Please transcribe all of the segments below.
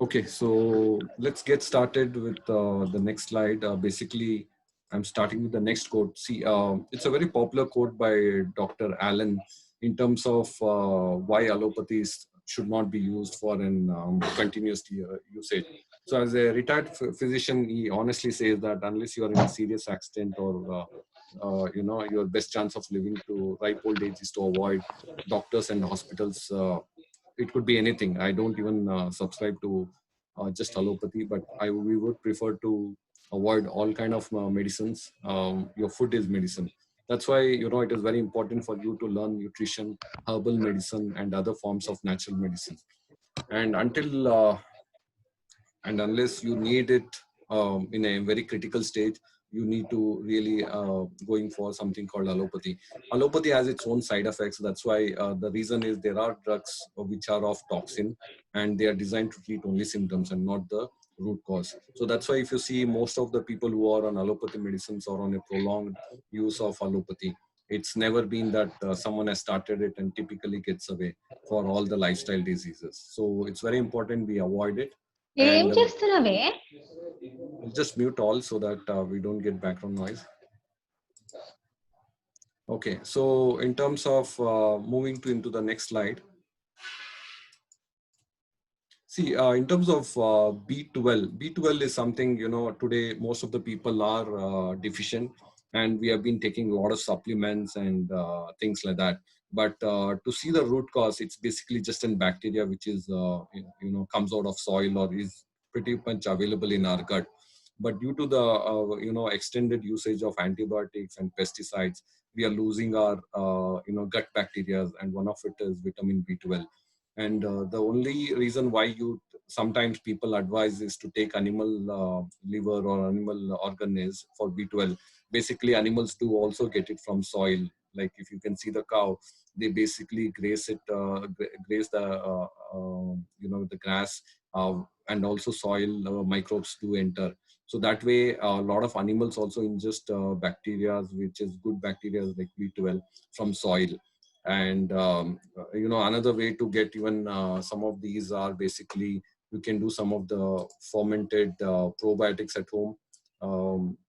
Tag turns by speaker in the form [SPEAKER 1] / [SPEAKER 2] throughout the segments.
[SPEAKER 1] Okay, so let's get started with the next slide. Basically, I'm starting with the next quote. See, it's a very popular quote by Dr. Allen in terms of why allopathies should not be used for an continuous usage. So, as a retired physician, he honestly says that unless you are in a serious accident or your best chance of living to ripe old age is to avoid doctors and hospitals. It could be anything. I don't even subscribe to just allopathy, but we would prefer to avoid all kind of medicines. Your food is medicine. That's why it is very important for you to learn nutrition, herbal medicine, and other forms of natural medicine. And unless you need it in a very critical stage, you need to really going for something called allopathy. Allopathy has its own side effects. That's why the reason is there are drugs which are of toxin, and they are designed to treat only symptoms and not the root cause. So that's why if you see most of the people who are on allopathy medicines or on a prolonged use of allopathy, it's never been that someone has started it and typically gets away for all the lifestyle diseases. So it's very important we avoid it.
[SPEAKER 2] ఏం
[SPEAKER 1] And
[SPEAKER 2] చేస్తున్నావే?
[SPEAKER 1] I'll just mute all so that we don't get background noise. Okay, so in terms of moving to into the next slide. See, in terms of B12, B12 is something, today most of the people are deficient, and we have been taking a lot of supplements and things like that. But to see the root cause, it's basically just a bacteria which is, comes out of soil or is pretty much available in our gut. But due to the, extended usage of antibiotics and pesticides, we are losing our, gut bacteria, and one of it is vitamin B12. And the only reason why you sometimes people advise is to take animal liver or animal organ is for B12. Basically, animals do also get it from soil. Like if you can see the cow, they basically graze it, graze the the grass, and also soil microbes do enter. So that way, a lot of animals also ingest bacteria, which is good bacteria like B12 from soil. And another way to get even some of these are basically you can do some of the fermented probiotics at home.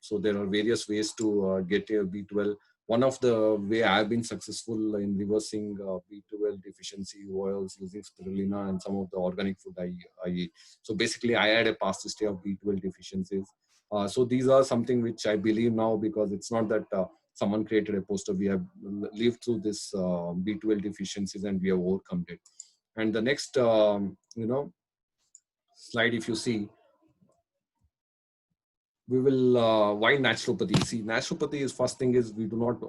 [SPEAKER 1] So there are various ways to get your B12. One of the way I've been successful in reversing B12 deficiency was using spirulina and some of the organic food I eat. So basically, I had a past history of B12 deficiencies. So these are something which I believe now, because it's not that someone created a poster. We have lived through this B12 deficiencies and we have overcome it. And the next, slide, if you see, we will why naturopathy. See, naturopathy is first thing is we do not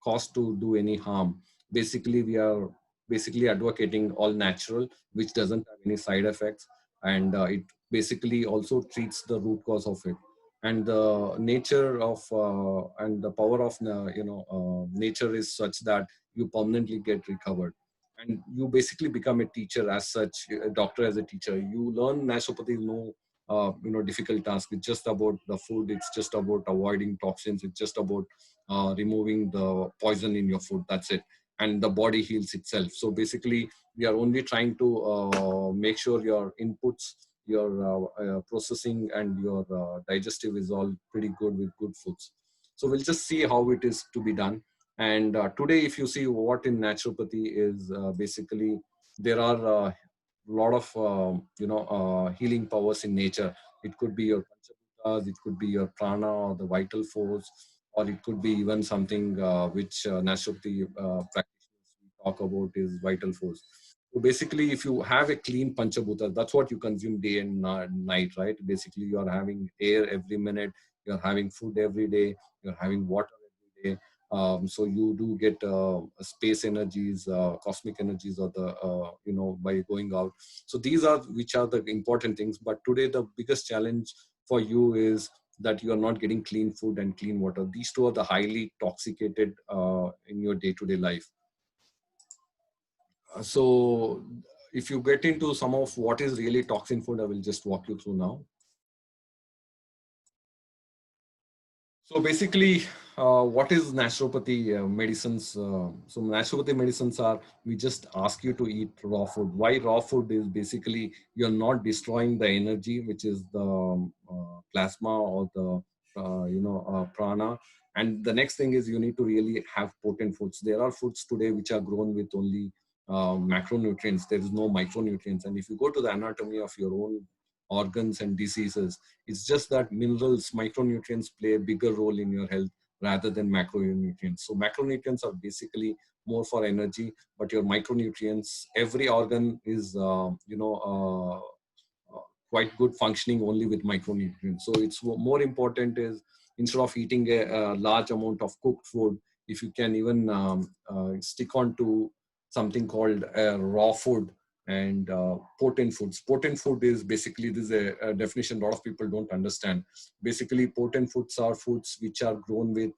[SPEAKER 1] cause to do any harm. Basically, we are basically advocating all natural, which doesn't have any side effects, and it basically also treats the root cause of it. And the nature of and the power of nature is such that you permanently get recovered, and you basically become a teacher as such, a doctor as a teacher. You learn naturopathy, difficult task. It's just about the food. It's just about avoiding toxins. It's just about removing the poison in your food. That's it. And the body heals itself. So basically, we are only trying to make sure your inputs, your processing, and your digestive is all pretty good with good foods. So we'll just see how it is to be done. And today, if you see what in naturopathy is, basically there are lot of healing powers in nature. It could be your panchabhutas, it could be your prana or the vital force, or it could be even something which naturopathy practitioners talk about is vital force. So basically, if you have a clean panchabhuta, that's what you consume day and night, right? Basically, you are having air every minute, you're having food every day, you're having water every day. So you do get space energies, cosmic energies, or the by going out. So these are which are the important things. But today the biggest challenge for you is that you are not getting clean food and clean water. These two are the highly toxicated in your day-to-day life. So if you get into some of what is really toxin food, I will just walk you through now. So basically, what is naturopathy medicines? So naturopathy medicines are, we just ask you to eat raw food. Why raw food is basically you're not destroying the energy, which is the plasma or the prana. And the next thing is you need to really have potent foods. There are foods today which are grown with only macronutrients. There is no micronutrients. And if you go to the anatomy of your own organs and diseases, it's just that minerals, micronutrients play a bigger role in your health rather than macronutrients. So macronutrients are basically more for energy, but your micronutrients, every organ is, quite good functioning only with micronutrients. So it's more important is instead of eating a large amount of cooked food, if you can even stick on to something called raw food and potent foods. Potent food is basically, this is a definition a lot of people don't understand. Basically, potent foods are foods which are grown with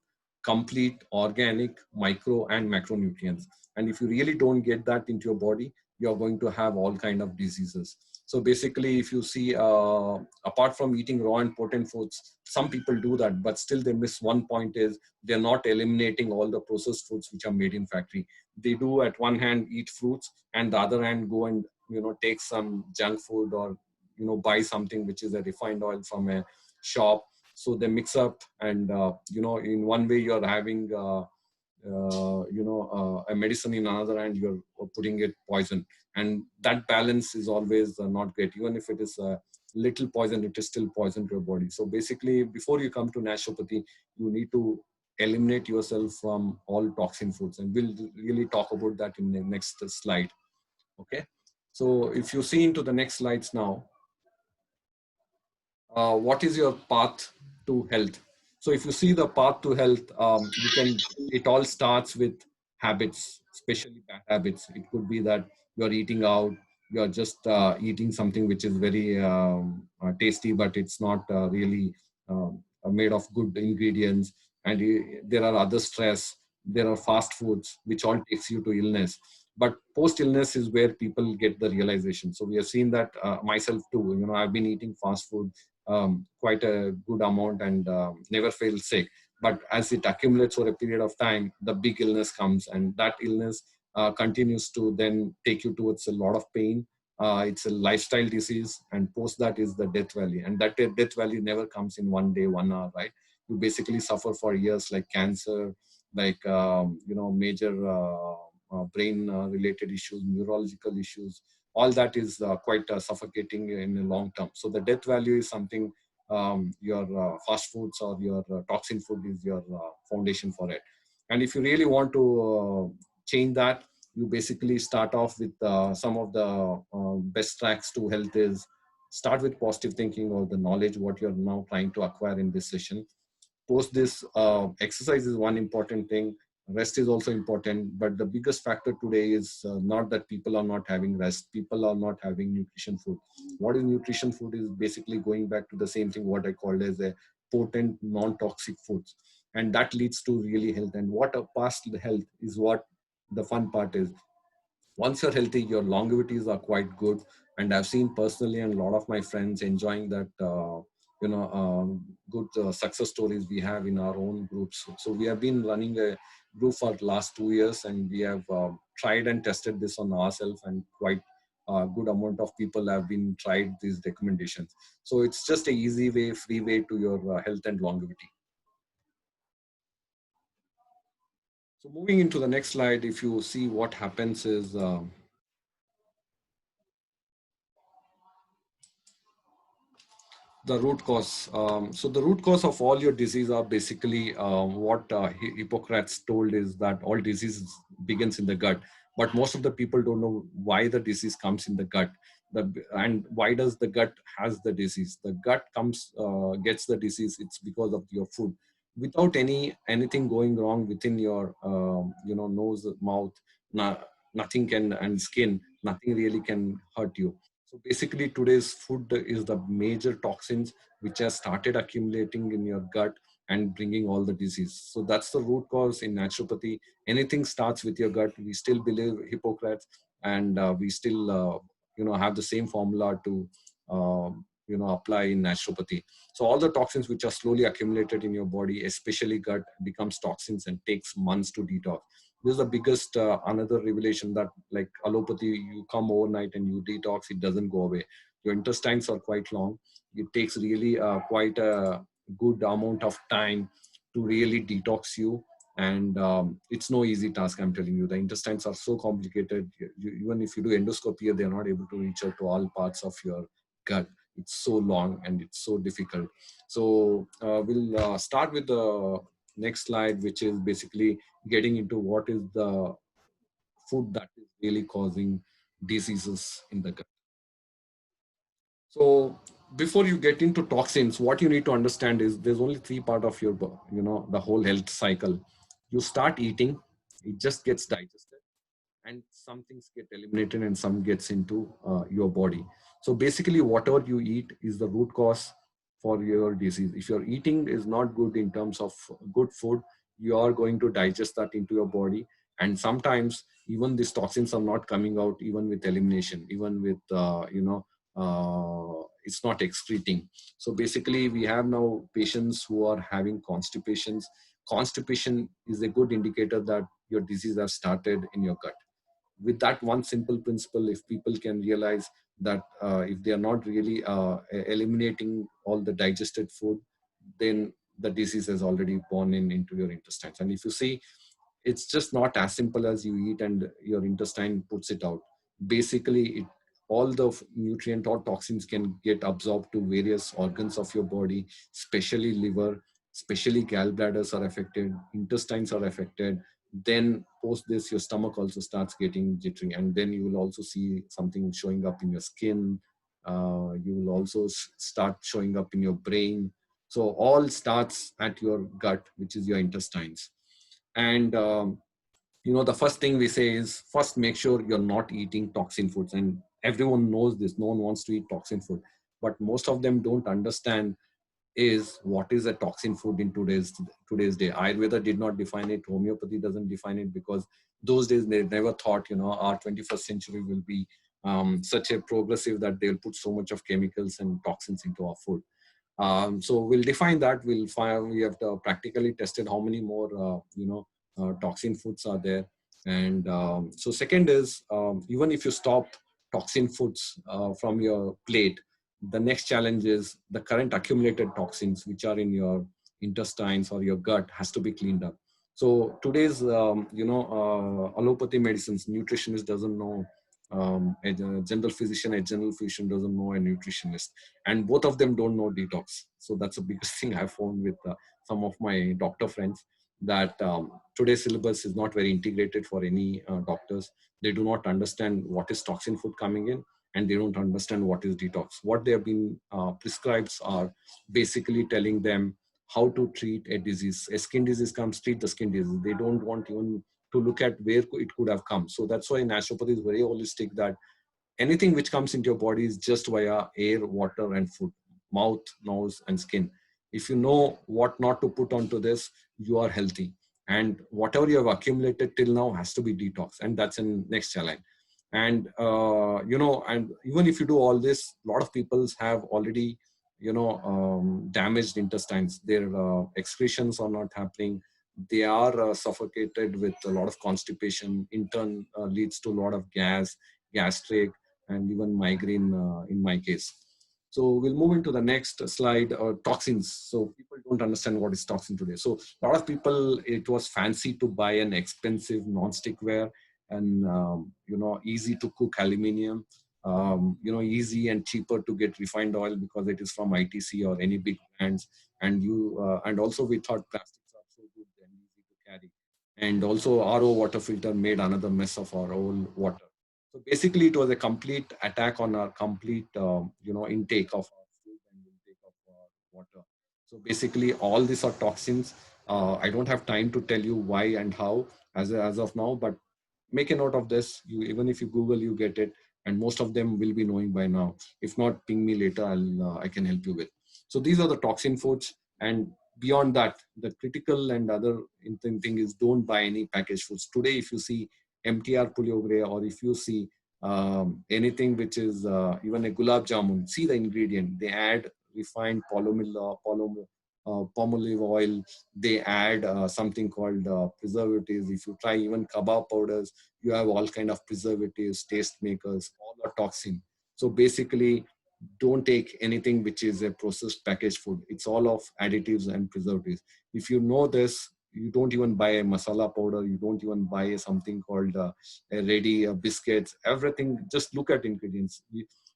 [SPEAKER 1] complete organic micro and macronutrients. And if you really don't get that into your body, you're going to have all kind of diseases. So basically, if you see, apart from eating raw and potent foods, some people do that, but still they miss one point is they're not eliminating all the processed foods which are made in factory. They do at one hand eat fruits, and the other hand go and take some junk food, or buy something which is a refined oil from a shop. So they mix up, and in one way you're having a medicine, in another hand you're putting it poison, and that balance is always not great. Even if it is a little poison, it is still poison to your body. So basically, before you come to naturopathy, you need to eliminate yourself from all toxin foods, and we'll really talk about that in the next slide. Okay, so if you see into the next slides now, what is your path to health? So if you see the path to health, it all starts with habits, especially bad habits. It could be that you're eating out, you're just eating something which is very tasty, but it's not really made of good ingredients. And there are other stress, there are fast foods, which all takes you to illness. But post illness is where people get the realization. So we have seen that myself too. I've been eating fast food quite a good amount, and never feel sick. But as it accumulates over a period of time, the big illness comes, and that illness continues to then take you towards a lot of pain. It's a lifestyle disease, and post that is the death valley. And that death valley never comes in one day, 1 hour, right? You basically suffer for years, like cancer, like major brain related issues, neurological issues. All that is quite suffocating in the long term. So the death value is something, your fast foods or your toxin food is your foundation for it. And if you really want to change that, you basically start off with some of the best tracks to health is start with positive thinking, or the knowledge what you're now trying to acquire in this session. Post this, exercise is one important thing. Rest is also important, but the biggest factor today is not that people are not having rest, people are not having nutrition food. What is nutrition food is basically going back to the same thing what I called as a potent non-toxic foods, and that leads to really health. And what a past health is what the fun part is. Once you're healthy, your longevities are quite good. And I've seen personally, and a lot of my friends enjoying that good success stories we have in our own groups. So we have been running a group for the last 2 years, and we have tried and tested this on ourselves, and quite a good amount of people have been tried these recommendations. So it's just a easy way, free way to your health and longevity. So moving into the next slide, if you see what happens is the root cause. So the root cause of all your disease are basically what Hippocrates told is that all disease begins in the gut. But most of the people don't know why the disease comes in the gut. And why does the gut has the disease? The gut gets the disease. It's because of your food. Without anything going wrong within your nose, mouth, nothing can, and skin, nothing really can hurt you. So basically, today's food is the major toxins which has started accumulating in your gut and bringing all the disease. So that's the root cause in naturopathy. Anything starts with your gut. We still believe Hippocrates, and we still, have the same formula to apply in naturopathy. So all the toxins which are slowly accumulated in your body, especially gut, becomes toxins and takes months to detox. This is the biggest another revelation, that like allopathy, you come overnight and you detox, it doesn't go away. Your intestines are quite long. It takes really quite a good amount of time to really detox you. And it's no easy task, I'm telling you. The intestines are so complicated. Even if you do endoscopy, they're not able to reach out to all parts of your gut. It's so long and it's so difficult. So we'll start with the next slide, which is basically getting into what is the food that is really causing diseases in the gut. So before you get into toxins, what you need to understand is there's only three part of your, the whole health cycle. You start eating, it just gets digested, and some things get eliminated and some gets into your body. So basically whatever you eat is the root cause for your disease. If your eating is not good in terms of good food, you are going to digest that into your body. And sometimes even these toxins are not coming out even with elimination, even with it's not excreting. So basically we have now patients who are having constipations. Constipation is a good indicator that your disease has started in your gut. With that one simple principle, if people can realize that if they are not really eliminating all the digested food, then the disease has already born into your intestines. And if you see, it's just not as simple as you eat and your intestine puts it out. Basically all the nutrient or toxins can get absorbed to various organs of your body, especially liver, especially gallbladders are affected, intestines are affected. Then post this, your stomach also starts getting jittery, and then you will also see something showing up in your skin. You will also start showing up in your brain. So all starts at your gut, which is your intestines. And the first thing we say is, first make sure you're not eating toxin foods. And everyone knows this, no one wants to eat toxin food, but most of them don't understand is what is a toxin food in today's day. Ayurveda did not define it, homeopathy doesn't define it, because those days they never thought our 21st century will be such a progressive that they'll put so much of chemicals and toxins into our food. So we'll define that. We'll find, we have practically tested how many more toxin foods are there. And so second is, even if you stop toxin foods from your plate, the next challenge is the current accumulated toxins which are in your intestines or your gut has to be cleaned up. So today's allopathy medicines, nutritionist doesn't know a general physician, doesn't know a nutritionist, and both of them don't know detox. So that's the biggest thing I found with some of my doctor friends, that today's syllabus is not very integrated for any doctors. They do not understand what is toxin food coming in, and they don't understand what is detox. What they have been prescribed are basically telling them how to treat a disease. A skin disease comes, treat the skin disease. They don't want even to look at where it could have come. So that's why naturopathy is very holistic, that anything which comes into your body is just via air, water, and food, mouth, nose, and skin. If you know what not to put onto this, you are healthy. And whatever you have accumulated till now has to be detox. And that's in next challenge. And, and even if you do all this, a lot of people have already, damaged intestines. Their excretions are not happening. They are suffocated with a lot of constipation. In turn, leads to a lot of gastric, and even migraine in my case. So we'll move into the next slide, toxins. So people don't understand what is toxin today. So a lot of people, it was fancy to buy an expensive non-stick ware and, easy to cook aluminum, easy and cheaper to get refined oil because it is from ITC or any big brands. And and also we thought plastics are so good and easy to carry. And also RO water filter made another mess of our old water. So basically, it was a complete attack on our complete, intake of our food and intake of our water. So basically, all these are toxins. I don't have time to tell you why and how as of now, but make a note of this. Even if you Google, you get it, and most of them will be knowing by now. If not, ping me later. I can help you with. So these are the toxin foods, and beyond that, the critical and other thing is don't buy any packaged foods today. If you see MTR Puliogre, or if you see anything which is even a gulab jamun. See the ingredient. They add refined palm olive oil. They add something called preservatives. If you try even kebab powders, you have all kind of preservatives, taste makers, all are toxin. So basically, don't take anything which is a processed packaged food. It's all of additives and preservatives. If you know this, you don't even buy a masala powder. You don't even buy something called a ready biscuits. Everything. Just look at ingredients.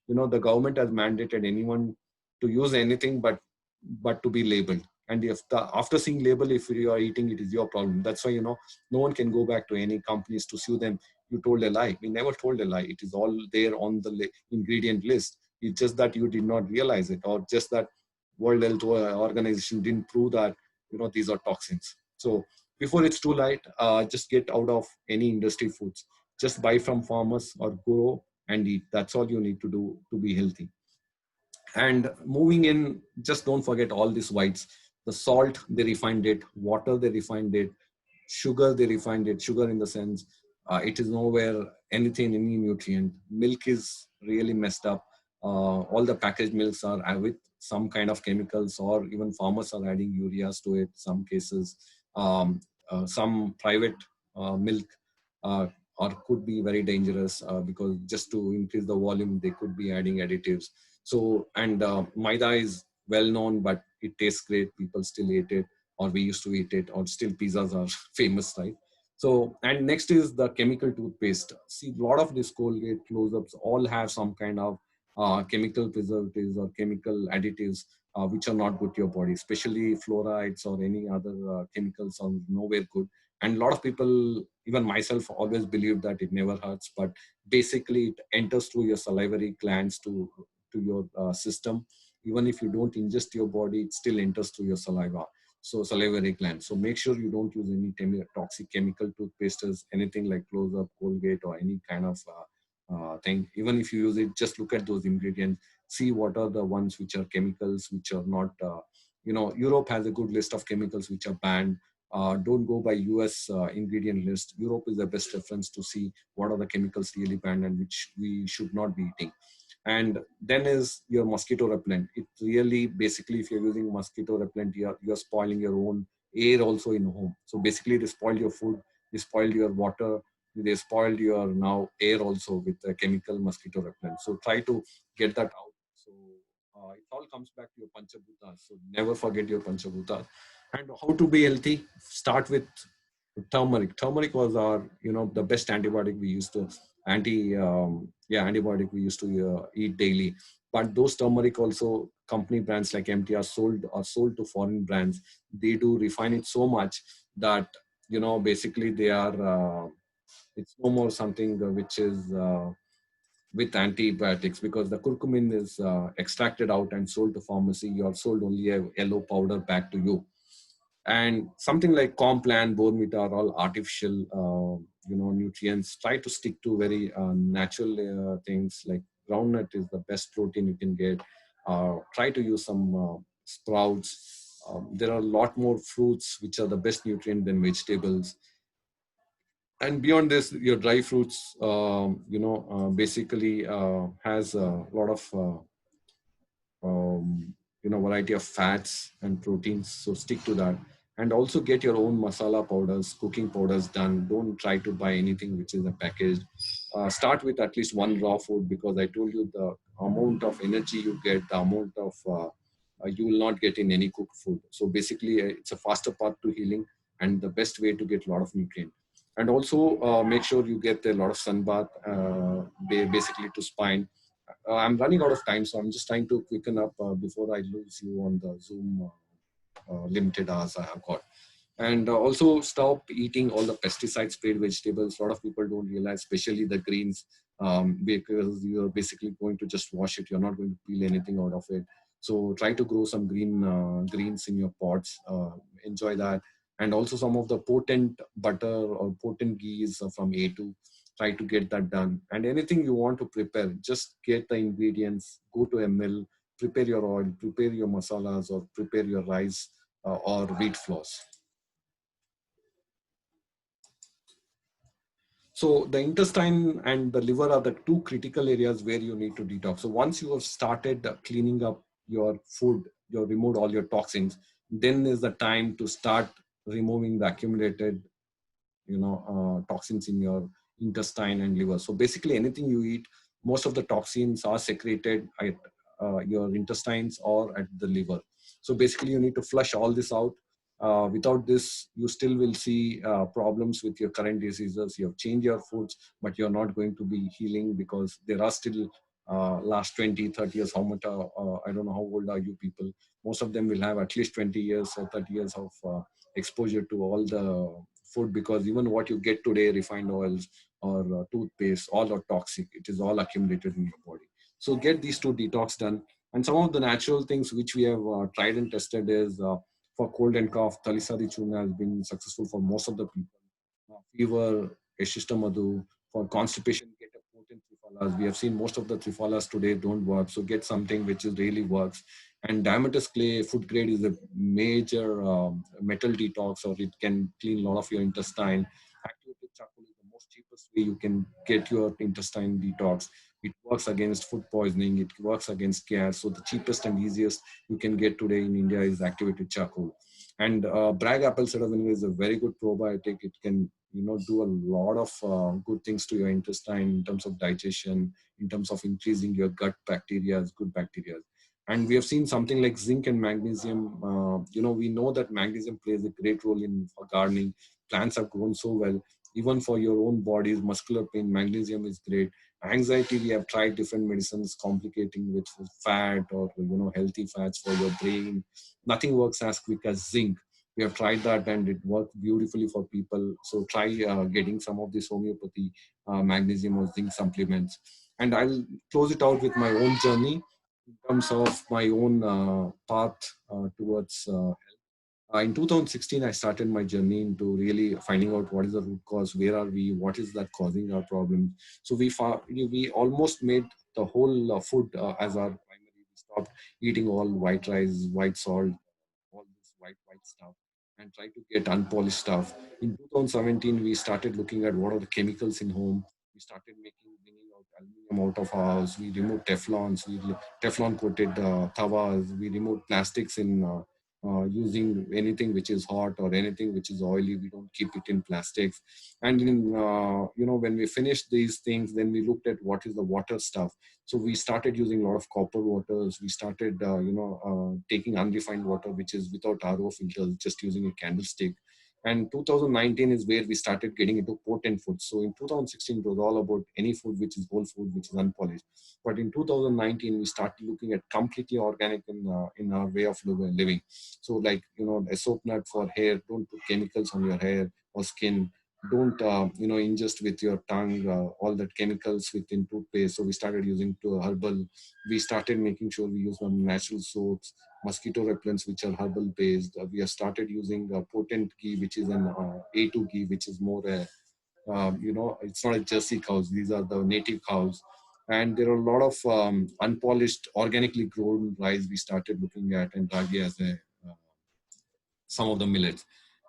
[SPEAKER 1] The government has mandated anyone to use anything, but to be labeled. And if after seeing label, if you are eating, it is your problem. That's why no one can go back to any companies to sue them. You told a lie. We never told a lie. It is all there on the ingredient list. It's just that you did not realize it, or just that World Health Organization didn't prove that these are toxins. So before it's too late, just get out of any industry foods. Just buy from farmers or grow and eat. That's all you need to do to be healthy. And moving in, just don't forget all these whites. The salt, they refined it. Water, they refined it. Sugar, they refined it. Sugar in the sense, it is nowhere anything, any nutrient. Milk is really messed up. All the packaged milks are with some kind of chemicals, or even farmers are adding ureas to it. Some cases, some private milk uh, or could be very dangerous, because just to increase the volume, they could be adding additives. So, and maida is well known, but it tastes great. People still eat it, or we used to eat it, or still pizzas are famous, right? So, and next is the chemical toothpaste. See, a lot of these Colgate close-ups all have some kind of chemical preservatives or chemical additives, which are not good to your body, especially fluorides or any other chemicals are nowhere good. And a lot of people, even myself, always believe that it never hurts, but basically it enters through your salivary glands to your system. Even if you don't ingest your body, it still enters through your saliva, so salivary gland. So make sure you don't use any toxic chemical toothpastes, anything like Close-Up, Colgate, or any kind of thing. Even if you use it, just look at those ingredients, see what are the ones which are chemicals, which are not. Europe has a good list of chemicals which are banned. Don't go by US ingredient list. Europe is the best reference to see what are the chemicals really banned and which we should not be eating. And then is your mosquito repellent. It really, basically, if you're using mosquito repellent, you're spoiling your own air also in home. So basically, they spoiled your food, they spoiled your water, they spoiled your now air also with the chemical mosquito repellent. So try to get that out. So it all comes back to your panchabhutas. So never forget your panchabhutas. And how to be healthy? Start with turmeric. Turmeric was our, the best antibiotic we used to antibiotic we used to eat daily. But those turmeric also, company brands like MT sold to foreign brands. They do refine it so much that basically they are. It's no more something which is with antibiotics, because the curcumin is extracted out and sold to pharmacy. You are sold only a yellow powder back to you. And something like Complan, Bornvita are all artificial, nutrients. Try to stick to very natural things. Like groundnut is the best protein you can get. Try to use some sprouts. There are a lot more fruits which are the best nutrient than vegetables. And beyond this, your dry fruits, basically has a lot of variety of fats and proteins. So stick to that. And also get your own masala powders, cooking powders done. Don't try to buy anything which is a packaged. Start with at least one raw food, because I told you the amount of energy you get, the amount of you will not get in any cooked food. So basically, it's a faster path to healing and the best way to get a lot of nutrient. And also make sure you get a lot of sun bath, basically to spine. I'm running out of time, so I'm just trying to quicken up before I lose you on the Zoom limited hours I have got. And also stop eating all the pesticide sprayed vegetables. A lot of people don't realize, especially the greens, because you're basically going to just wash it. You're not going to peel anything out of it. So try to grow some greens in your pots. Enjoy that. And also some of the potent butter or potent ghees from A2. Try to get that done. And anything you want to prepare, just get the ingredients, go to a mill, prepare your oil, prepare your masalas, or prepare your rice or wheat flours. So the intestine and the liver are the two critical areas where you need to detox. So once you have started cleaning up your food, you removed all your toxins, then is the time to start removing the accumulated, toxins in your intestine and liver. So basically anything you eat, most of the toxins are secreted at your intestines or at the liver. So basically you need to flush all this out. Without this, you still will see problems with your current diseases. You have changed your foods, but you're not going to be healing because there are still last 20, 30 years. How much, I don't know, how old are you people? Most of them will have at least 20 years or 30 years of exposure to all the food, because even what you get today, refined oils or toothpaste, all are toxic. It is all accumulated in your body. So get these two detox done. And some of the natural things which we have tried and tested is for cold and cough, Talisadi Churna has been successful for most of the people. Fever, Eshistamadu, for constipation, get a potent trifalas. We have seen most of the trifalas today don't work. So get something which is really works. And diabetes clay food grade is a major metal detox, or it can clean a lot of your intestine. Activated charcoal is the most cheapest way you can get your intestine detox. It works against food poisoning. It works against gas. So the cheapest and easiest you can get today in India is activated charcoal. And Bragg apple cider vinegar is a very good probiotic. It can, do a lot of good things to your intestine in terms of digestion, in terms of increasing your gut bacteria, good bacteria. And we have seen something like zinc and magnesium. We know that magnesium plays a great role in for gardening. Plants have grown so well. Even for your own body's muscular pain, magnesium is great. Anxiety, we have tried different medicines complicating with fat or healthy fats for your brain. Nothing works as quick as zinc. We have tried that and it worked beautifully for people. So try getting some of this homeopathy magnesium or zinc supplements. And I'll close it out with my own journey in terms of my own path towards in 2016, I started my journey into really finding out what is the root cause, where are we, what is that causing our problems. So we almost made the whole food as our primary. We stopped eating all white rice, white salt, all this white stuff, and try to get unpolished stuff. In 2017, we started looking at what are the chemicals in home. We started bringing out aluminum out of our house. We removed Teflons, Teflon coated tawas. We removed plastics in using anything which is hot or anything which is oily. We don't keep it in plastics. And in when we finished these things, then we looked at what is the water stuff. So we started using a lot of copper waters. We started taking unrefined water which is without RO filters, just using a candlestick. And 2019 is where we started getting into potent food. So in 2016 it was all about any food which is whole food, which is unpolished. But in 2019 we started looking at completely organic in our way of living. So like a soap nut for hair. Don't put chemicals on your hair or skin. Don't ingest with your tongue all that chemicals within toothpaste. So we started using to herbal. We started making sure we use some natural soaps, mosquito repellents which are herbal based. We have started using potent ghee, which is an A2 ghee, which is more it's not a Jersey cows. These are the native cows. And there are a lot of unpolished, organically grown rice we started looking at, and ragi as a some of the millets.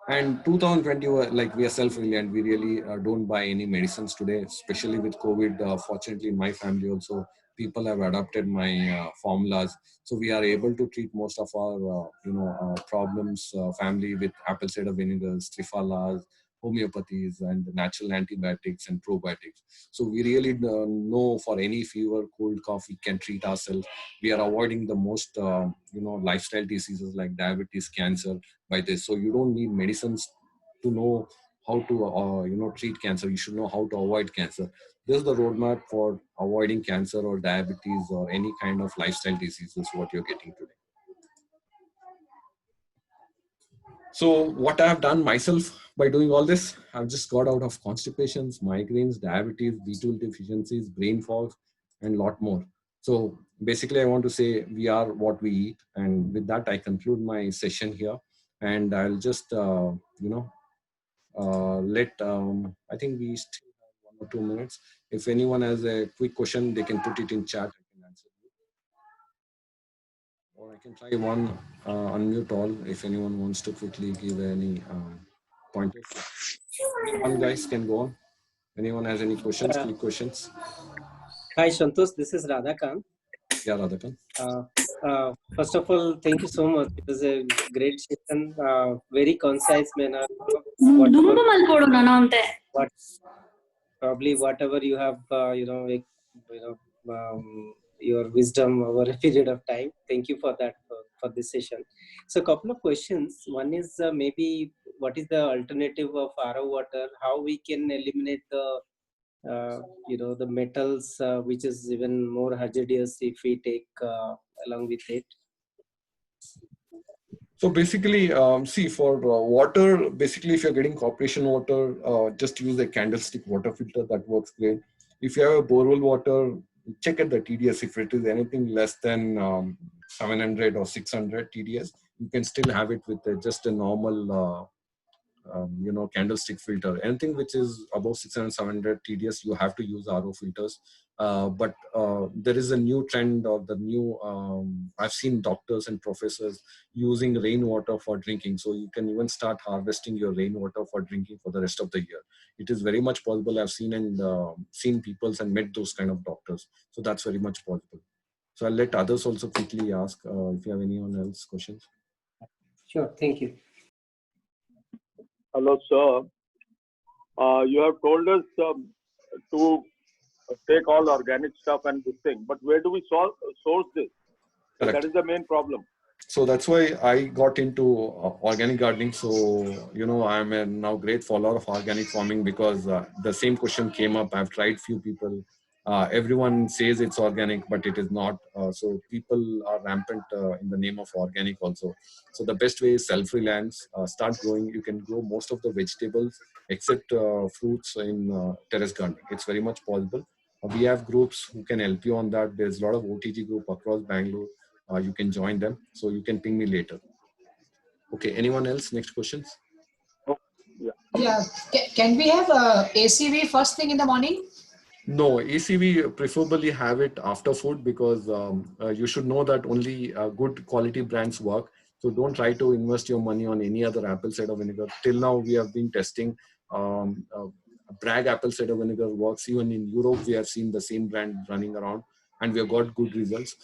[SPEAKER 1] And 2020, like we are self-reliant, we really don't buy any medicines today, especially with COVID. Fortunately, in my family also, people have adopted my formulas, so we are able to treat most of our problems, family, with apple cider vinegars, trifalas, homeopathies, and natural antibiotics and probiotics. So we really know for any fever, cold, cough, we can treat ourselves. We are avoiding the most lifestyle diseases like diabetes, cancer by this. So you don't need medicines to know how to treat cancer. You should know how to avoid cancer. This is the roadmap for avoiding cancer or diabetes or any kind of lifestyle diseases what you're getting today. So what I have done myself by doing all this, I've just got out of constipations, migraines, diabetes, B12 deficiencies, brain fog, and a lot more. So basically, I want to say we are what we eat. And with that, I conclude my session here. And I'll just, I think we still have 1 or 2 minutes. If anyone has a quick question, they can put it in chat. I can answer. Or I can try one unmute all if anyone wants to quickly give any pointers. One guys can go on. Anyone has any questions? Quick questions?
[SPEAKER 2] Hi, Santosh. This is Radhakant.
[SPEAKER 1] Yeah, Radhakant.
[SPEAKER 2] First of all, thank you so much. It was a great session, very concise manner. What probably whatever you have, your wisdom over a period of time. Thank you for that for this session. So, a couple of questions. One is maybe what is the alternative of RO water? How we can eliminate the metals, which is even more hazardous if we take along with it.
[SPEAKER 1] So basically, see for water, basically if you're getting corporation water, just use a candlestick water filter, that works great. If you have a borewell water, check at the TDS. If it is anything less than 700 or 600 TDS, you can still have it with just a normal candlestick filter. Anything which is above 600 700 TDS, you have to use RO filters. But there is a new trend of the new I've seen doctors and professors using rainwater for drinking, so you can even start harvesting your rainwater for drinking for the rest of the year. It is very much possible. I've seen and seen peoples and met those kind of doctors, so that's very much possible. So I'll let others also quickly ask if you have anyone else questions.
[SPEAKER 2] Sure, thank you.
[SPEAKER 3] Hello, sir. You have told us to take all organic stuff and this thing, but where do we source this? So that is the main problem.
[SPEAKER 1] So that's why I got into organic gardening. So, I'm a now great follower of organic farming because the same question came up. I've tried few people. Everyone says it's organic, but it is not. So people are rampant in the name of organic also. So the best way is self-reliance. Start growing. You can grow most of the vegetables except fruits in terrace gardening. It's very much possible. We have groups who can help you on that. There's a lot of OTG group across Bangalore. You can join them. So you can ping me later. Okay. Anyone else? Next questions?
[SPEAKER 3] Oh,
[SPEAKER 4] yeah. Can we have ACV first thing in the morning?
[SPEAKER 1] No, ACV preferably have it after food because you should know that only good quality brands work. So don't try to invest your money on any other apple cider vinegar. Till now, we have been testing Bragg apple cider vinegar works. Even in Europe, we have seen the same brand running around and we have got good results.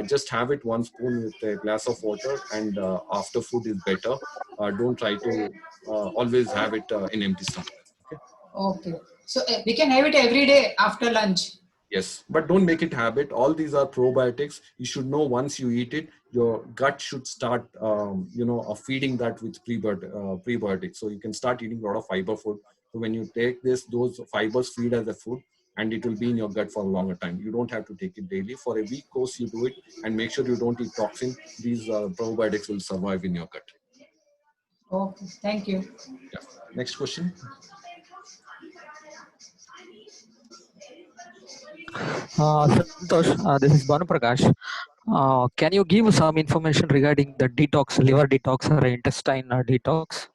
[SPEAKER 1] Just have it one spoon with a glass of water and after food is better. Don't try to always have it in empty stomach.
[SPEAKER 4] Okay. So we can have it every day after lunch.
[SPEAKER 1] Yes, but don't make it habit. All these are probiotics. You should know once you eat it, your gut should start, feeding that with prebiotics. So you can start eating a lot of fiber food. So when you take this, those fibers feed as a food and it will be in your gut for a longer time. You don't have to take it daily. For a week course, you do it and make sure you don't eat toxin. These probiotics will survive in your gut.
[SPEAKER 4] Okay, thank you.
[SPEAKER 1] Yeah. Next question.
[SPEAKER 5] Santosh, this is Banu Prakash. Can you give some information regarding the detox, liver detox or intestine detox?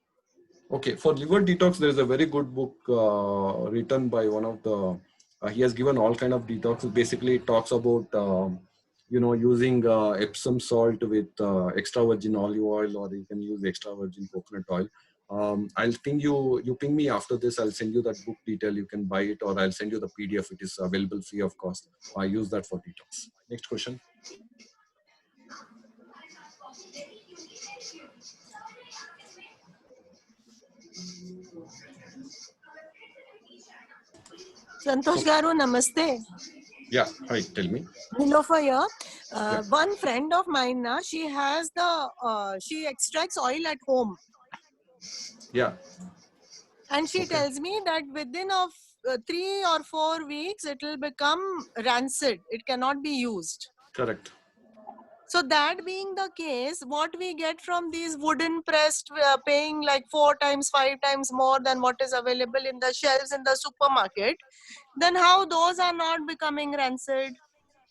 [SPEAKER 1] Okay, for liver detox, there is a very good book written by one of the. He has given all kind of detox. Basically, it talks about using Epsom salt with extra virgin olive oil, or you can use extra virgin coconut oil. I'll ping you. You ping me after this. I'll send you that book detail. You can buy it, or I'll send you the PDF. It is available free of cost. I use that for detox. Next question.
[SPEAKER 6] Santosh Garu, namaste.
[SPEAKER 1] Yeah, hi, tell me.
[SPEAKER 6] Nilofer here. One friend of mine, she has she extracts oil at home.
[SPEAKER 1] Yeah.
[SPEAKER 6] And she tells me that within of 3 or 4 weeks, it will become rancid. It cannot be used.
[SPEAKER 1] Correct.
[SPEAKER 6] So that being the case, what we get from these wooden pressed, paying like 4 times, 5 times more than what is available in the shelves in the supermarket, then how those are not becoming rancid?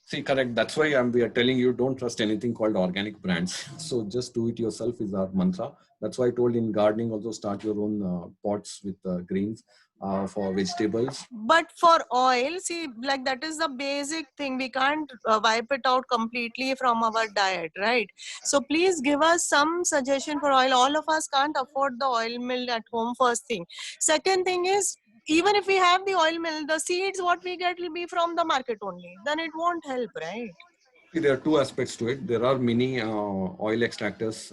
[SPEAKER 1] See, correct. That's why we are telling you don't trust anything called organic brands. So just do it yourself is our mantra. That's why I told in gardening also start your own pots with greens for vegetables.
[SPEAKER 6] But for oil, see, like that is the basic thing. We can't wipe it out completely from our diet, right? So please give us some suggestion for oil. All of us can't afford the oil mill at home, first thing. Second thing is, even if we have the oil mill, the seeds what we get will be from the market only. Then it won't help, right?
[SPEAKER 1] See, there are two aspects to it. There are many oil extractors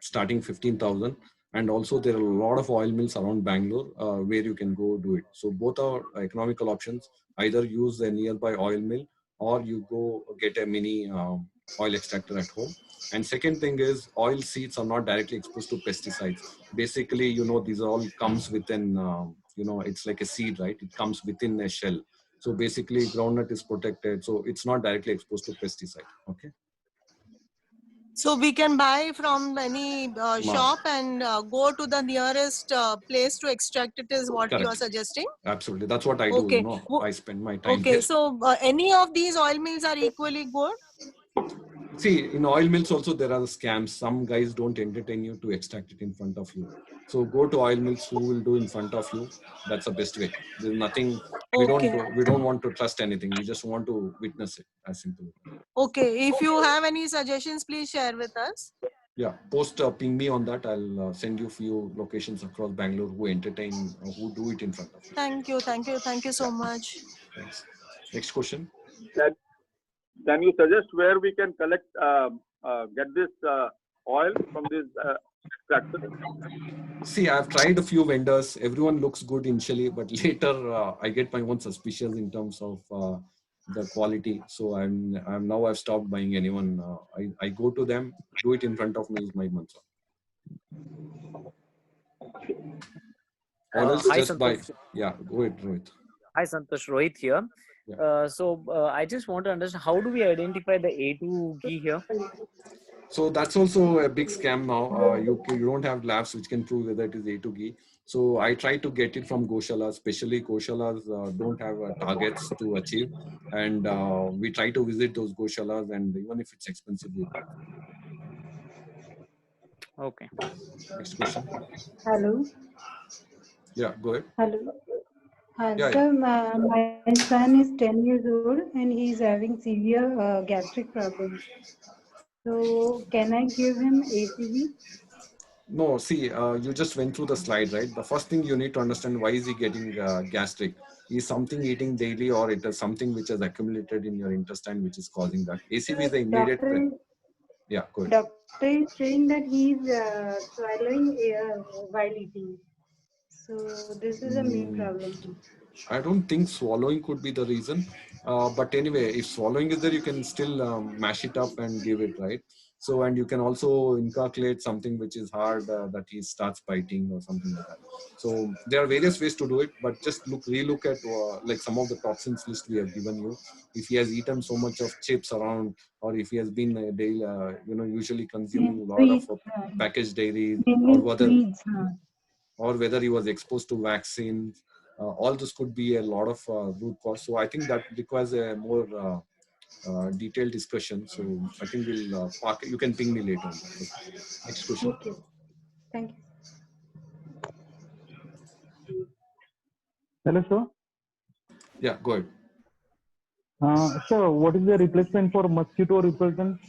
[SPEAKER 1] starting 15,000, and also there are a lot of oil mills around Bangalore where you can go do it. So both are economical options. Either use a nearby oil mill, or you go get a mini oil extractor at home. And second thing is, oil seeds are not directly exposed to pesticides. Basically, these all comes within, it's like a seed, right? It comes within a shell. So basically, groundnut is protected, so it's not directly exposed to pesticide. Okay.
[SPEAKER 6] So we can buy from any shop and go to the nearest place to extract it, is what you are
[SPEAKER 1] Correct.
[SPEAKER 6] suggesting?
[SPEAKER 1] Absolutely, that's what I do.
[SPEAKER 6] Okay.
[SPEAKER 1] I spend my time
[SPEAKER 6] Okay,
[SPEAKER 1] there.
[SPEAKER 6] so any of these oil mills are equally good?
[SPEAKER 1] See, in oil mills also there are scams. Some guys don't entertain you to extract it in front of you. So go to oil mills who will do in front of you. That's the best way. There's nothing. We don't want to trust anything. We just want to witness it. As simple.
[SPEAKER 6] Okay, if you have any suggestions, please share with us.
[SPEAKER 1] Yeah, ping me on that. I'll send you few locations across Bangalore who entertain, who do it in front of you.
[SPEAKER 6] Thank you so much.
[SPEAKER 1] Thanks. Next question.
[SPEAKER 3] Can you suggest where we can collect, get this oil from this extractor?
[SPEAKER 1] See, I've tried a few vendors. Everyone looks good initially, but later I get my own suspicions in terms of the quality. So I've stopped buying anyone. I go to them, do it in front of me is my mantra. Or else
[SPEAKER 7] Hi,
[SPEAKER 1] just buy. Yeah, go ahead, Rohit.
[SPEAKER 7] Hi, Santosh. Rohit here.
[SPEAKER 1] Yeah.
[SPEAKER 7] I just want to understand, how do we identify the A2 ghee here?
[SPEAKER 1] So that's also a big scam now. You don't have labs which can prove whether it is A2 ghee. So I try to get it from Goshalas, especially Goshalas don't have targets to achieve. And we try to visit those Goshalas, and even if it's expensive, we buy.
[SPEAKER 7] Okay.
[SPEAKER 1] Next question.
[SPEAKER 8] Hello.
[SPEAKER 1] Yeah, go ahead.
[SPEAKER 8] Hello.
[SPEAKER 1] Yeah,
[SPEAKER 8] Sir, my son is 10 years old and he is having severe gastric problems. So can I give him ACV?
[SPEAKER 1] No, see, you just went through the slide, right? The first thing you need to understand, why is he getting gastric? Is something eating daily, or it is something which has accumulated in your intestine which is causing that? ACV is the immediate. Yeah, go ahead.
[SPEAKER 8] Doctor is saying that he is swallowing air while eating. So this is a main problem.
[SPEAKER 1] I don't think swallowing could be the reason. But anyway, if swallowing is there, you can still mash it up and give it, right? So, and you can also inculcate something which is hard that he starts biting or something like that. So there are various ways to do it, but just relook at like some of the toxins list we have given you. If he has eaten so much of chips around, or if he has been daily, usually consuming a lot of packaged dairy, or whether he was exposed to vaccines. All this could be a lot of root cause. So I think that requires a more detailed discussion. So I think we'll park it. You can ping me later. Okay. Next question.
[SPEAKER 8] Okay. Thank you.
[SPEAKER 9] Hello, sir.
[SPEAKER 1] Yeah, go ahead.
[SPEAKER 9] So what is the replacement for mosquito repellent?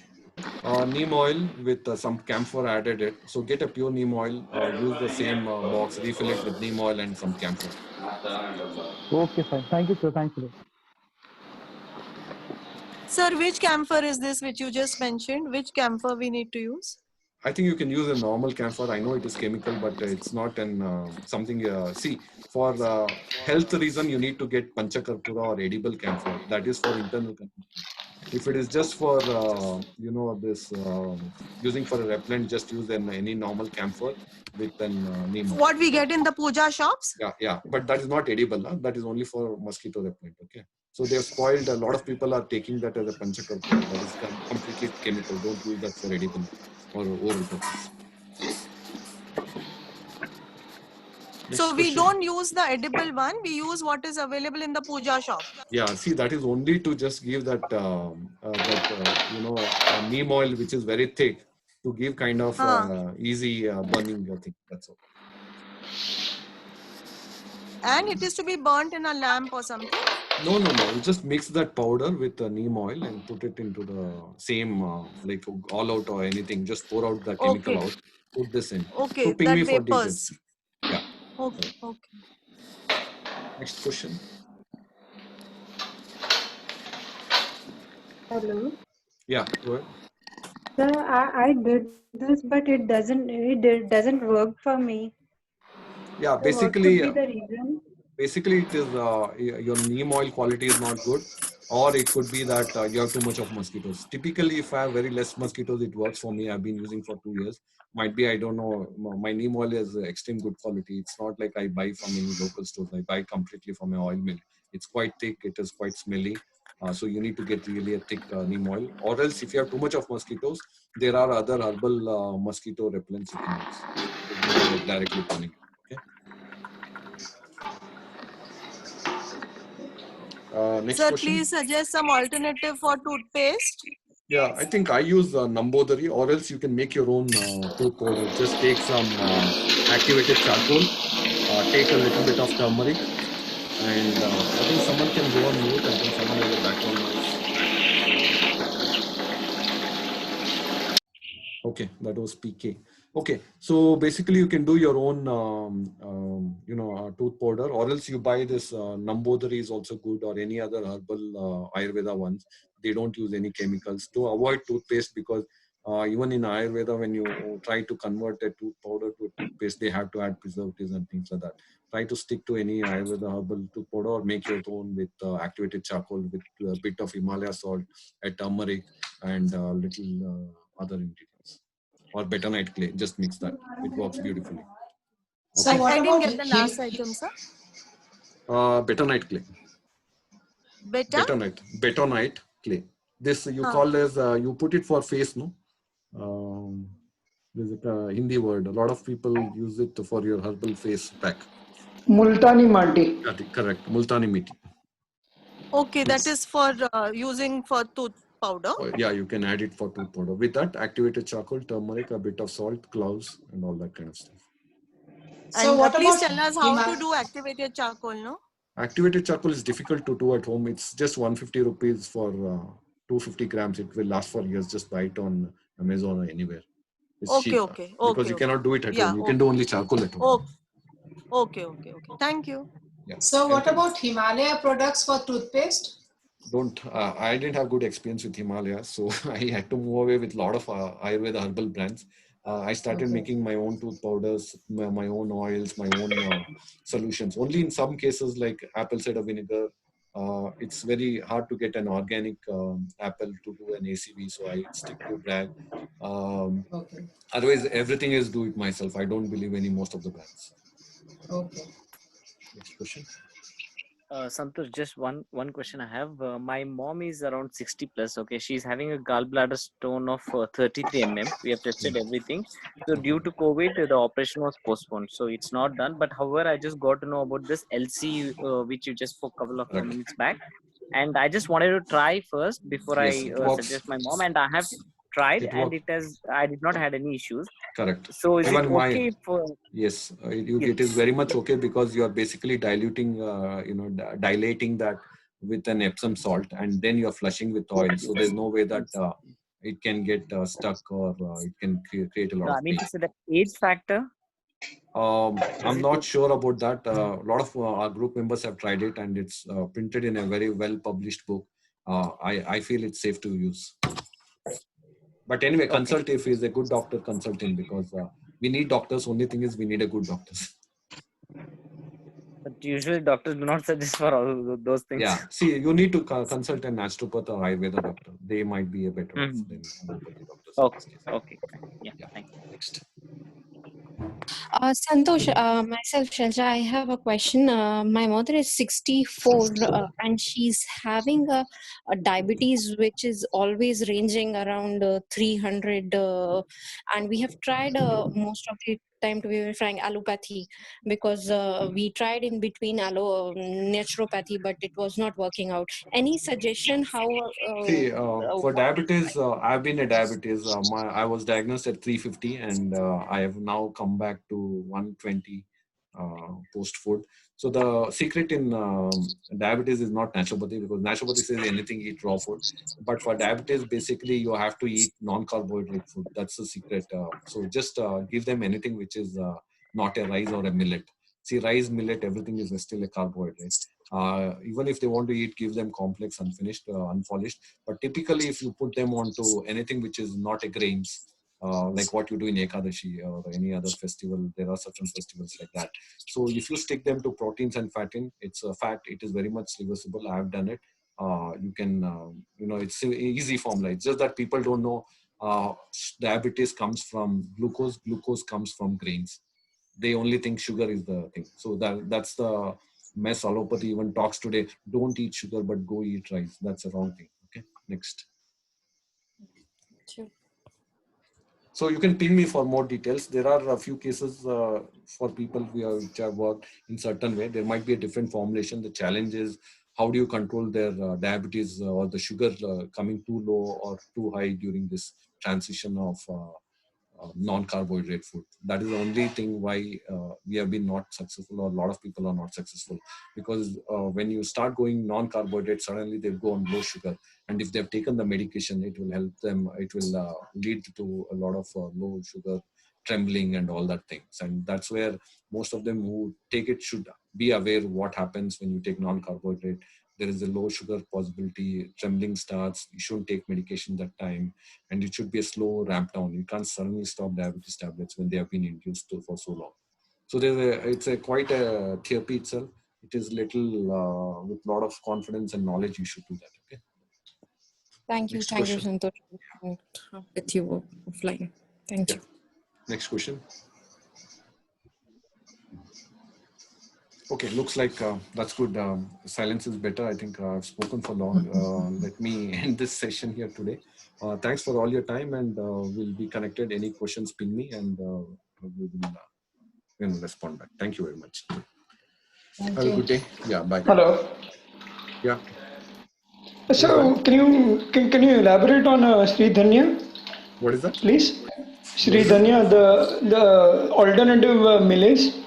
[SPEAKER 1] Neem oil with some camphor added it. So get a pure neem oil, use the same box, refill it with neem oil and some camphor.
[SPEAKER 9] Okay, fine. Thank you, sir. Thanks a lot.
[SPEAKER 6] Sir, which camphor is this which you just mentioned? Which camphor we need to use?
[SPEAKER 1] I think you can use a normal camphor. I know it is chemical, but it's not something. See, for health reason, you need to get panchakarpura or edible camphor. That is for internal consumption. If it is just for this using for a repellent, just use any normal camphor with neem.
[SPEAKER 6] What we get in the puja shops?
[SPEAKER 1] Yeah, but that is not edible. Huh? That is only for mosquito repellent. Okay, so they have spoiled. A lot of people are taking that as a panchakarpura. That is completely chemical. Don't use that for edible or oral purpose.
[SPEAKER 6] So we don't use the edible one. We use what is available in the puja shop.
[SPEAKER 1] Yeah, see, that is only to just give that neem oil, which is very thick, to give kind of easy burning thing. That's all.
[SPEAKER 6] And it is to be burnt in a lamp or something?
[SPEAKER 1] No. You just mix that powder with the neem oil and put it into the same like all out or anything. Just pour out the chemical out. Put this in.
[SPEAKER 6] Okay,
[SPEAKER 1] so ping
[SPEAKER 6] that
[SPEAKER 1] me for
[SPEAKER 6] vapors.
[SPEAKER 1] details. Yeah.
[SPEAKER 6] Okay.
[SPEAKER 1] Next question.
[SPEAKER 8] Hello.
[SPEAKER 1] Yeah, go ahead.
[SPEAKER 8] Sir, I did this, but it doesn't work for me.
[SPEAKER 1] Yeah,
[SPEAKER 8] So what could
[SPEAKER 1] basically,
[SPEAKER 8] be the reason?
[SPEAKER 1] it is your neem oil quality is not good, or it could be that you have too much of mosquitoes. Typically, if I have very less mosquitoes, it works for me. I've been using for 2 years. Might be, I don't know, my neem oil is extreme good quality. It's not like I buy from any local stores. I buy completely from an oil mill. It's quite thick, it is quite smelly. So you need to get really a thick neem oil, or else if you have too much of mosquitoes, there are other herbal mosquito repellents you can use. There's no like directly burning it. Okay. Next
[SPEAKER 6] Sir,
[SPEAKER 1] question.
[SPEAKER 6] please suggest some alternative for toothpaste.
[SPEAKER 1] Yeah, I think I use Nambodari, or else you can make your own tooth powder. Just take some activated charcoal, take a little bit of turmeric, and I think someone can go on mute. I think someone has a background noise. Okay, that was PK. Okay, so basically you can do your own, tooth powder, or else you buy this Nambodari is also good, or any other herbal Ayurveda ones. They don't use any chemicals to avoid toothpaste, because even in Ayurveda, when you try to convert a tooth powder to a toothpaste, they have to add preservatives and things like that. Try to stick to any Ayurveda herbal tooth powder, or make your own with activated charcoal, with a bit of Himalaya salt, a turmeric, and little other ingredients. Or bentonite clay, just mix that. It works beautifully.
[SPEAKER 4] So
[SPEAKER 1] Okay.
[SPEAKER 4] what
[SPEAKER 6] I didn't
[SPEAKER 4] about
[SPEAKER 6] get the last item, sir.
[SPEAKER 1] Bentonite clay.
[SPEAKER 6] Beta?
[SPEAKER 1] Bentonite clay. This you
[SPEAKER 6] Huh.
[SPEAKER 1] call as you put it for face, no? There's a Hindi word. A lot of people use it for your herbal face pack.
[SPEAKER 10] Multani Mati.
[SPEAKER 1] Correct. Multani Miti.
[SPEAKER 6] Okay, that
[SPEAKER 1] Yes.
[SPEAKER 6] is for using for tooth powder.
[SPEAKER 1] Yeah, you can add it for tooth powder. With that, activated charcoal, turmeric, a bit of salt, cloves, and all that kind of stuff.
[SPEAKER 4] So
[SPEAKER 6] And
[SPEAKER 4] what
[SPEAKER 6] please
[SPEAKER 4] about
[SPEAKER 6] tell us how to do activated charcoal, no?
[SPEAKER 1] Activated charcoal is difficult to do at home. It's just 150 rupees for 250 grams. It will last for years. Just buy it on Amazon or anywhere. It's
[SPEAKER 6] Okay,
[SPEAKER 1] cheap
[SPEAKER 6] okay,
[SPEAKER 1] because
[SPEAKER 6] okay,
[SPEAKER 1] you
[SPEAKER 6] okay.
[SPEAKER 1] cannot do it at
[SPEAKER 6] Yeah,
[SPEAKER 1] home. You can do only charcoal at home.
[SPEAKER 6] Okay, okay. Thank you.
[SPEAKER 1] Yeah.
[SPEAKER 4] So what
[SPEAKER 1] Anything?
[SPEAKER 4] about Himalaya products for toothpaste?
[SPEAKER 1] I didn't have good experience with Himalaya, so I had to move away with a lot of Ayurveda herbal brands. I started making my own tooth powders, my own oils, my own solutions. Only in some cases, like apple cider vinegar, it's very hard to get an organic apple to do an ACV, so I stick to brand. Otherwise, everything is do it myself. I don't believe in most of the brands.
[SPEAKER 4] Okay.
[SPEAKER 1] Next question.
[SPEAKER 7] Santosh, just one question I have. My mom is around 60 plus. Okay, she's having a gallbladder stone of 33 mm. We have tested everything. So due to COVID, the operation was postponed. So it's not done. But however, I just got to know about this LC, which you just spoke a couple of minutes back, and I just wanted to try first before
[SPEAKER 1] Yes,
[SPEAKER 7] I
[SPEAKER 1] it works.
[SPEAKER 7] suggest my mom. And I have tried,
[SPEAKER 1] It
[SPEAKER 7] and
[SPEAKER 1] works.
[SPEAKER 7] I did not had any issues.
[SPEAKER 1] Correct.
[SPEAKER 7] So is
[SPEAKER 1] Even
[SPEAKER 7] it okay for?
[SPEAKER 1] Yes, it is very much okay, because you are basically diluting, dilating that with an Epsom salt, and then you are flushing with oil. So there's no way that it can get stuck, or it can create a lot
[SPEAKER 7] No, I
[SPEAKER 1] of
[SPEAKER 7] mean
[SPEAKER 1] pain.
[SPEAKER 7] to say the age factor.
[SPEAKER 1] I'm not sure about that. A lot of our group members have tried it, and it's printed in a very well published book. I feel it's safe to use. But anyway, consult if he's a good doctor, consult him, because we need doctors. Only thing is we need a good doctors.
[SPEAKER 7] But usually doctors do not suggest for all those things.
[SPEAKER 1] Yeah, see, you need to consult a naturopath or Ayurveda doctor. They might be a better off than allopathy doctors.
[SPEAKER 7] Okay. Yeah. Thank you.
[SPEAKER 1] Next.
[SPEAKER 11] Santosh, myself, Shalja, I have a question. My mother is 64 and she's having a diabetes which is always ranging around 300. And we have tried most of the time, to be very frank, allopathy, because we tried in between naturopathy, but it was not working out. Any suggestion how?
[SPEAKER 1] See, for diabetes, I've been a diabetes. I was diagnosed at 350, and I have now come back to 120 post food. So the secret in diabetes is not naturopathy, because naturopathy says anything, eat raw food. But for diabetes, basically you have to eat non-carbohydrate food. That's the secret. So just give them anything which is not a rice or a millet. See, rice, millet, everything is still a carbohydrate. Even if they want to eat, give them complex, unfinished, unpolished. But typically, if you put them onto anything which is not a grains, like what you do in Ekadashi or any other festival, there are certain festivals like that. So if you stick them to proteins and fatin, it's a fat. It is very much reversible. I have done it. You can, it's an easy formula. It's just that people don't know diabetes comes from glucose. Glucose comes from grains. They only think sugar is the thing. So that's the mess allopathy even talks today. Don't eat sugar, but go eat rice. That's a wrong thing. Okay, next.
[SPEAKER 11] Sure.
[SPEAKER 1] So you can ping me for more details. There are a few cases for people which have worked in certain way. There might be a different formulation. The challenge is how do you control their diabetes or the sugar coming too low or too high during this transition of non-carbohydrate food. That is the only thing why we have been not successful, or a lot of people are not successful, because when you start going non-carbohydrate, suddenly they go on low sugar, and if they've taken the medication, it will help them. It will lead to a lot of low sugar, trembling, and all that things. And that's where most of them who take it should be aware what happens when you take non-carbohydrate. There is a low sugar possibility, trembling starts, you shouldn't take medication that time, and it should be a slow ramp down. You can't suddenly stop diabetes tablets when they have been induced for so long. So it's quite a therapy itself. It is little, with a lot of confidence and knowledge, you should do that, okay?
[SPEAKER 11] Thank you,
[SPEAKER 1] Next
[SPEAKER 11] thank you,
[SPEAKER 1] question.
[SPEAKER 11] Santosh. With you offline. Thank you.
[SPEAKER 1] Next question. Okay, looks like that's good. Silence is better. I think I've spoken for long. Let me end this session here today. Thanks for all your time, and we'll be connected. Any questions, ping me, and we will respond back. Thank you very much.
[SPEAKER 4] Thank
[SPEAKER 1] Have a
[SPEAKER 4] you.
[SPEAKER 1] good day. Yeah, bye.
[SPEAKER 10] Hello.
[SPEAKER 1] Yeah.
[SPEAKER 10] So can you elaborate on Sri Dhanya,
[SPEAKER 1] What is that?
[SPEAKER 10] please?
[SPEAKER 1] What
[SPEAKER 10] Sri
[SPEAKER 1] is it?
[SPEAKER 10] Dhanya, the alternative millets.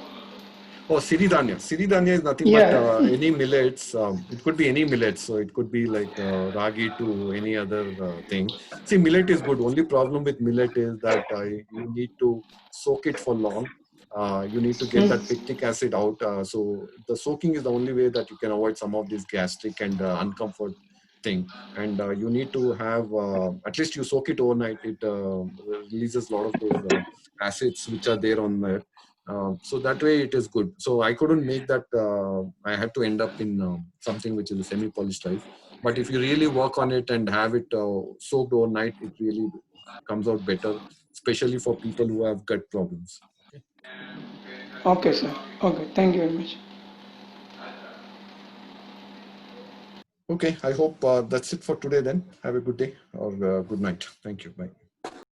[SPEAKER 1] Oh, Siridhanya. Siridhanya is nothing but
[SPEAKER 10] Yeah.
[SPEAKER 1] any millets. It could be any millets. So it could be like ragi to any other thing. See, millet is good. Only problem with millet is that you need to soak it for long. You need to get that pectic acid out. So the soaking is the only way that you can avoid some of this gastric and uncomfort thing. And you need to have, at least you soak it overnight. It releases a lot of those acids which are there on it. So that way it is good. So I couldn't make that. I had to end up in something which is a semi-polished rice. But if you really work on it and have it soaked overnight, it really comes out better, especially for people who have gut problems.
[SPEAKER 10] Okay, sir. Okay, thank you very much.
[SPEAKER 1] Okay, I hope that's it for today then. Have a good day or good night. Thank you. Bye.